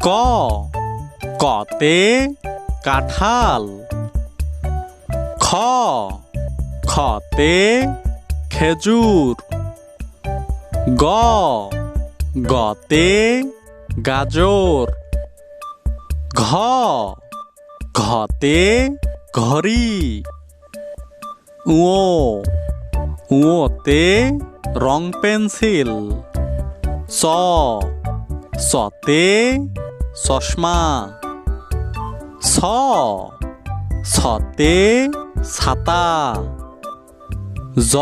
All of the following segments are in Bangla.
ক কতে কাঁঠাল। খ খতে খেজুর। গ গতে গাজর। ঘ ঘতে ঘড়ি। ও ওতে রং পেন্সিল। চ চতে চশমা। ছ ছতে ছাতা। জ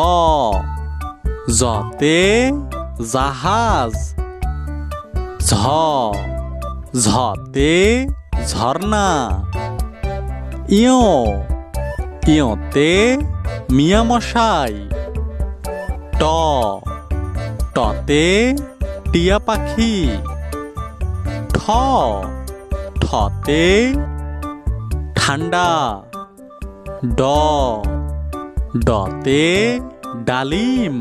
জতে জাহাজ। ঝ ঝতে ঝর্ণা। ইয় ইয়তে মিয়ামশাই। ট টতে টিয়া পাখি। ঠ ঠতে ঠান্ডা। ড ডতে ডালিম।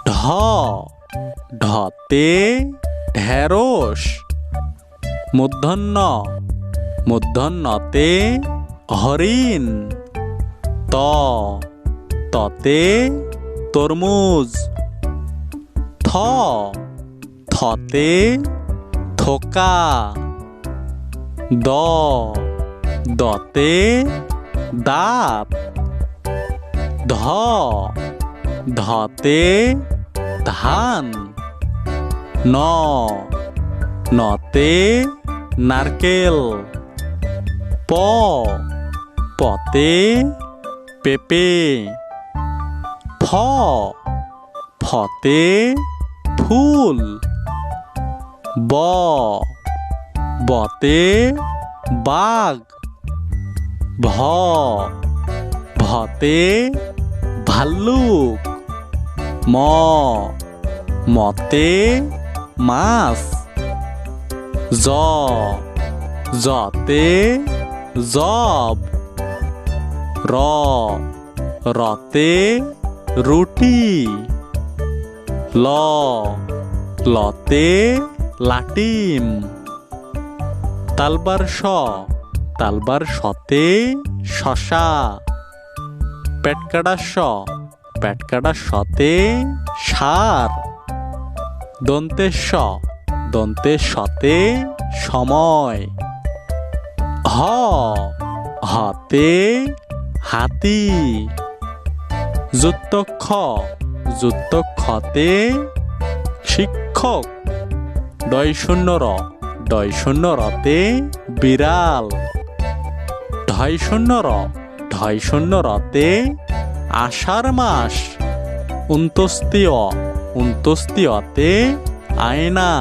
ঢ ঢতে ঢেঁড়স। মূর্ধন্য মূর্ধন্যতে হরিণ। ত ততে তরমুজ। থ থতে থোকা। দ দতে দাঁত। ধ ধতে ধান। ন নতে নারকেল। প পতে পেঁপে। ফ ফতে ফুল। ব বতে বাঘ। ভ ভতে ভাল্লুক। ম মতে মাছ। জ জতে জব। র রতে রুটি। ল লতে লাটিম। তালবার স তালবার সতে শশা। পেটকাটা স পেটকাটা সতে সার। দন্তের স দন্তের সতে সময়। হ হতে হাতি। যুক্তক্ষ যুক্তক্ষতে শিক্ষক। ডয় শূন্য র ডয় শূন্য রতে বিড়াল। ঢয় শূন্য র ঢয় শূন্য রতে আষাঢ় মাস। উন্তস্তীয় উন্তস্তীয়তে আয়না।